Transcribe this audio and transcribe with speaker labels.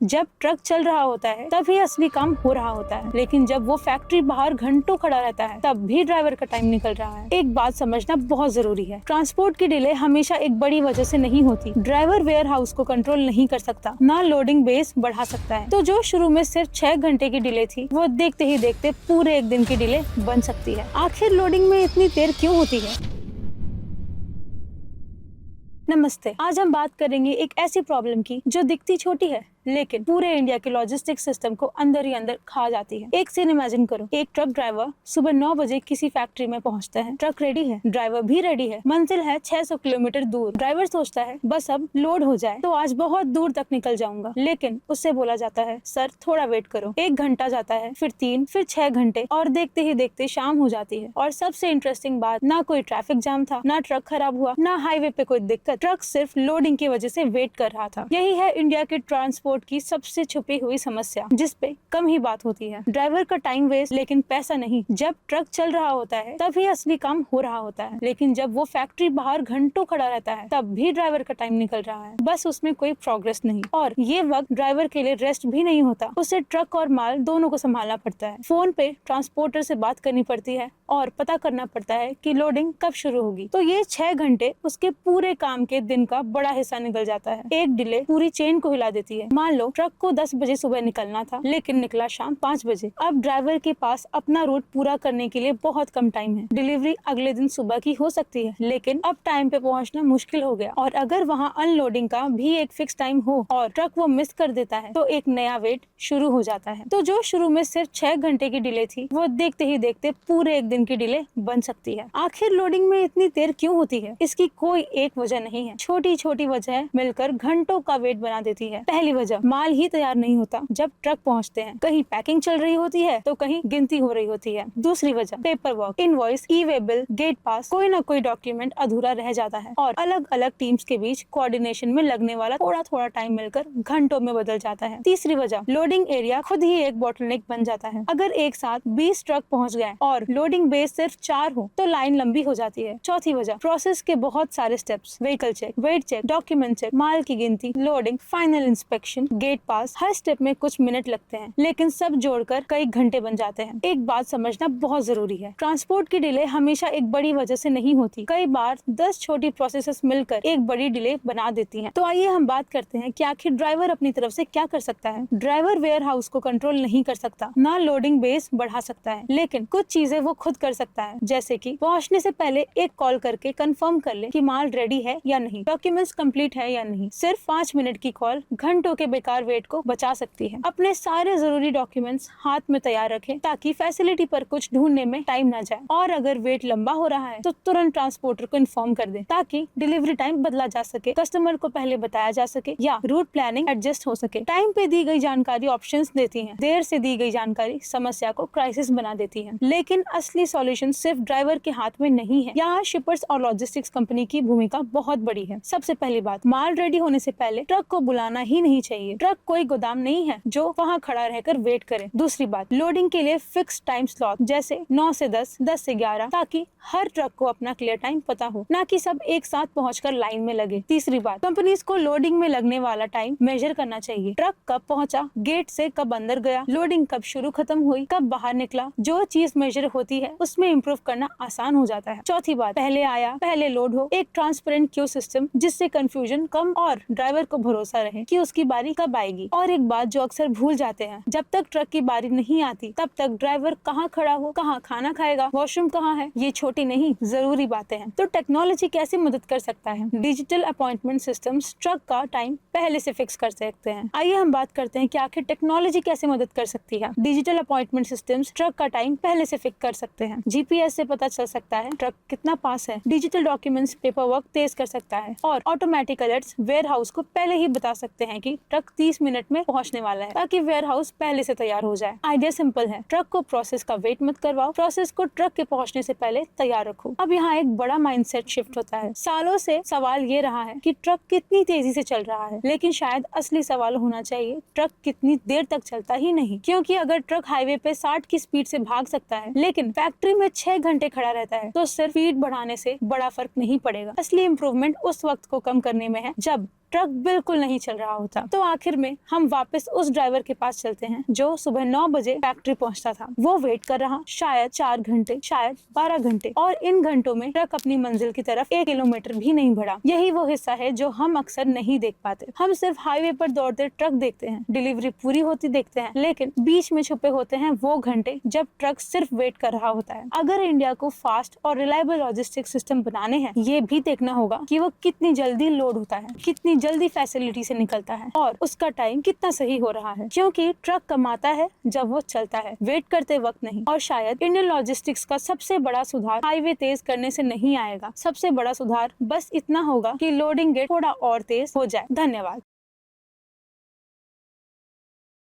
Speaker 1: जब ट्रक चल रहा होता है तभी असली काम हो रहा होता है, लेकिन जब वो फैक्ट्री बाहर घंटों खड़ा रहता है तब भी ड्राइवर का टाइम निकल रहा है। एक बात समझना बहुत जरूरी है, ट्रांसपोर्ट की डिले हमेशा एक बड़ी वजह से नहीं होती। ड्राइवर वेयर हाउस को कंट्रोल नहीं कर सकता, ना लोडिंग बेस बढ़ा सकता है। तो जो शुरू में सिर्फ 6 घंटे की डिले थी, वो देखते ही देखते पूरे एक दिन की डिले बन सकती है। आखिर लोडिंग में इतनी देर क्यों होती है? नमस्ते, आज हम बात करेंगे एक ऐसी प्रॉब्लम की जो दिखती छोटी है लेकिन पूरे इंडिया के लॉजिस्टिक सिस्टम को अंदर ही अंदर खा जाती है। एक सीन इमेजिन करो, एक ट्रक ड्राइवर सुबह 9 बजे किसी फैक्ट्री में पहुंचता है। ट्रक रेडी है, ड्राइवर भी रेडी है, मंजिल है 600 किलोमीटर दूर। ड्राइवर सोचता है बस अब लोड हो जाए तो आज बहुत दूर तक निकल जाऊंगा, लेकिन उससे बोला जाता है सर थोड़ा वेट करो। 1 घंटा जाता है, फिर 3, फिर 6 घंटे और देखते ही देखते शाम हो जाती है। और सबसे इंटरेस्टिंग बात, ना कोई ट्रैफिक जाम था, ना ट्रक खराब हुआ, ना हाईवे पे कोई दिक्कत। ट्रक सिर्फ लोडिंग की वजह से वेट कर रहा था। यही है इंडिया के ट्रांसपोर्ट की सबसे छुपी हुई समस्या, जिस पे कम ही बात होती है। ड्राइवर का टाइम वेस्ट, लेकिन पैसा नहीं। जब ट्रक चल रहा होता है तभी असली काम हो रहा होता है, लेकिन जब वो फैक्ट्री बाहर घंटों खड़ा रहता है तब भी ड्राइवर का टाइम निकल रहा है, बस उसमें कोई प्रोग्रेस नहीं। और ये वक्त ड्राइवर के लिए रेस्ट भी नहीं होता, उसे ट्रक और माल दोनों को संभालना पड़ता है। फोन पे ट्रांसपोर्टर से बात करनी पड़ती है और पता करना पड़ता है कि लोडिंग कब शुरू होगी। तो ये 6 घंटे उसके पूरे काम के दिन का बड़ा हिस्सा निकल जाता है। एक डिले पूरी चेन को हिला देती है। मान लो ट्रक को 10 बजे सुबह निकलना था, लेकिन निकला शाम 5 बजे। अब ड्राइवर के पास अपना रूट पूरा करने के लिए बहुत कम टाइम है। डिलीवरी अगले दिन सुबह की हो सकती है, लेकिन अब टाइम पे पहुंचना मुश्किल हो गया। और अगर वहाँ अनलोडिंग का भी एक फिक्स टाइम हो और ट्रक वो मिस कर देता है तो एक नया वेट शुरू हो जाता है। तो जो शुरू में सिर्फ 6 घंटे की डिले थी, वो देखते ही देखते पूरे एक दिन की डिले बन सकती है। आखिर लोडिंग में इतनी देर क्यों होती है? इसकी कोई एक वजह नहीं है, छोटी छोटी वजह मिलकर घंटों का वेट बना देती है। पहली वजह, माल ही तैयार नहीं होता जब ट्रक पहुंचते हैं। कहीं पैकिंग चल रही होती है तो कहीं गिनती हो रही होती है। दूसरी वजह, paper work, invoice, e-way bill, gate pass, कोई ना कोई डॉक्यूमेंट अधूरा रह जाता है। और अलग अलग टीम्स के बीच कोऑर्डिनेशन में लगने वाला थोड़ा थोड़ा टाइम मिलकर घंटों में बदल जाता है। तीसरी वजह, लोडिंग एरिया खुद ही एक बॉटलनेक बन जाता है। अगर एक साथ 20 ट्रक पहुंच गए और लोडिंग बेस सिर्फ 4 हो तो लाइन लंबी हो जाती है। चौथी वजह, प्रोसेस के बहुत सारे steps, vehicle check, weight check, document check, माल की गिनती, loading, final inspection, gate pass, हर स्टेप में कुछ मिनट लगते हैं, लेकिन सब जोड़कर कई घंटे बन जाते हैं। एक बात समझना बहुत जरूरी है, ट्रांसपोर्ट की डिले हमेशा एक बड़ी वजह से नहीं होती। कई बार 10 छोटी प्रोसेसेस मिलकर एक बड़ी डिले बना देती हैं। तो आइए हम बात करते हैं कि आखिर ड्राइवर अपनी तरफ से क्या कर सकता है। ड्राइवर वेयर हाउस को कंट्रोल नहीं कर सकता, ना लोडिंग बेस बढ़ा सकता है, लेकिन कुछ चीजें वो खुद कर सकता है, जैसे कि पहुंचने से पहले एक कॉल करके कंफर्म कर ले कि माल रेडी है या नहीं, डॉक्यूमेंट्स कंप्लीट है या नहीं। सिर्फ 5 मिनट की कॉल घंटों के बेकार वेट को बचा सकती है। अपने सारे जरूरी डॉक्यूमेंट्स हाथ में तैयार रखें ताकि फैसिलिटी पर कुछ ढूंढने में टाइम ना जाए। और अगर वेट लंबा हो रहा है तो तुरंत ट्रांसपोर्टर को इन्फॉर्म कर दें ताकि डिलीवरी टाइम बदला जा सके, कस्टमर को पहले बताया जा सके या रूट प्लानिंग एडजस्ट हो सके। टाइम पे दी गई जानकारी ऑप्शंस देती है, देर से दी गई जानकारी समस्या को क्राइसिस बना देती है। लेकिन असली सॉल्यूशन सिर्फ ड्राइवर के हाथ में नहीं है। यहाँ शिपर्स और लॉजिस्टिक्स कंपनी की भूमिका बहुत बड़ी है। सबसे पहली बात, माल रेडी होने से पहले ट्रक को बुलाना ही नहीं चाहिए। ट्रक कोई गोदाम नहीं है जो वहाँ खड़ा रहकर वेट करे। दूसरी बात, लोडिंग के लिए फिक्स टाइम स्लॉट, जैसे 9 से 10, 10 से 11, ताकि हर ट्रक को अपना क्लियर टाइम पता हो, ना कि सब एक साथ पहुंचकर लाइन में लगे। तीसरी बात, कंपनीज को लोडिंग में लगने वाला टाइम मेजर करना चाहिए। ट्रक कब पहुंचा, गेट से कब अंदर गया, लोडिंग कब शुरू खत्म हुई, कब बाहर निकला। जो चीज मेजर होती है उसमें इम्प्रूव करना आसान हो जाता है। चौथी बात, पहले आया पहले लोड हो, एक ट्रांसपेरेंट क्यू सिस्टम जिससे कंफ्यूजन कम और ड्राइवर को भरोसा रहे कि उसकी बारी कब आएगी। और एक बात जो अक्सर भूल जाते हैं, जब तक ट्रक की बारी नहीं आती तब तक ड्राइवर कहाँ खड़ा हो, कहाँ खाना खाएगा, वॉशरूम कहाँ है, ये छोटी नहीं जरूरी बातें हैं। तो टेक्नोलॉजी कैसे मदद कर सकता है? डिजिटल अपॉइंटमेंट सिस्टम्स ट्रक का टाइम पहले से फिक्स कर सकते हैं। आइए हम बात करते हैं कि आखिर टेक्नोलॉजी कैसे मदद कर सकती है। डिजिटल अपॉइंटमेंट सिस्टम्स ट्रक का टाइम पहले से फिक्स कर सकते हैं। जीपीएस से पता चल सकता है ट्रक कितना पास है। डिजिटल डॉक्यूमेंट्स पेपर वर्क तेज कर सकता है और ऑटोमेटिक अलर्ट्स वेयर हाउस को पहले ही बता सकते हैं कि ट्रक 30 मिनट में पहुंचने वाला है, ताकि वेयर हाउस पहले से तैयार हो जाए। आइडिया सिंपल है, ट्रक को प्रोसेस का वेट मत करवाओ, प्रोसेस को ट्रक के पहुंचने से पहले तैयार रखो। अब यहाँ एक बड़ा माइंडसेट शिफ्ट होता है। सालों से सवाल ये रहा है कि ट्रक कितनी तेजी से चल रहा है, लेकिन शायद असली सवाल होना चाहिए ट्रक कितनी देर तक चलता ही नहीं। क्योंकि अगर ट्रक हाईवे पे 60 की स्पीड से भाग सकता है लेकिन फैक्ट्री में 6 घंटे खड़ा रहता है, तो सिर्फ स्पीड बढ़ाने से बड़ा फर्क नहीं पड़ेगा। असली इम्प्रूवमेंट उस वक्त को कम करने में है जब ट्रक बिल्कुल नहीं चल रहा होता। तो आखिर में हम वापस उस ड्राइवर के पास चलते हैं जो सुबह 9 बजे फैक्ट्री पहुंचता था। वो वेट कर रहा शायद 4 घंटे, शायद 12 घंटे, और इन घंटों में ट्रक अपनी मंजिल की तरफ 1 किलोमीटर भी नहीं बढ़ा। यही वो हिस्सा है जो हम अक्सर नहीं देख पाते। हम सिर्फ हाईवे पर दौड़ते ट्रक देखते हैं, डिलीवरी पूरी होती देखते हैं, लेकिन बीच में छुपे होते हैं वो घंटे जब ट्रक सिर्फ वेट कर रहा होता है। अगर इंडिया को फास्ट और रिलायबल लॉजिस्टिक्स सिस्टम बनाने हैं, ये भी देखना होगा कि वो कितनी जल्दी लोड होता है, कितनी जल्दी फैसिलिटी से निकलता है और उसका टाइम कितना सही हो रहा है, क्योंकि ट्रक कमाता है जब वो चलता है, वेट करते वक्त नहीं। और शायद इंडियन लॉजिस्टिक्स का सबसे बड़ा सुधार हाईवे तेज करने से नहीं आएगा। सबसे बड़ा सुधार बस इतना होगा कि लोडिंग गेट थोड़ा और तेज हो जाए। धन्यवाद।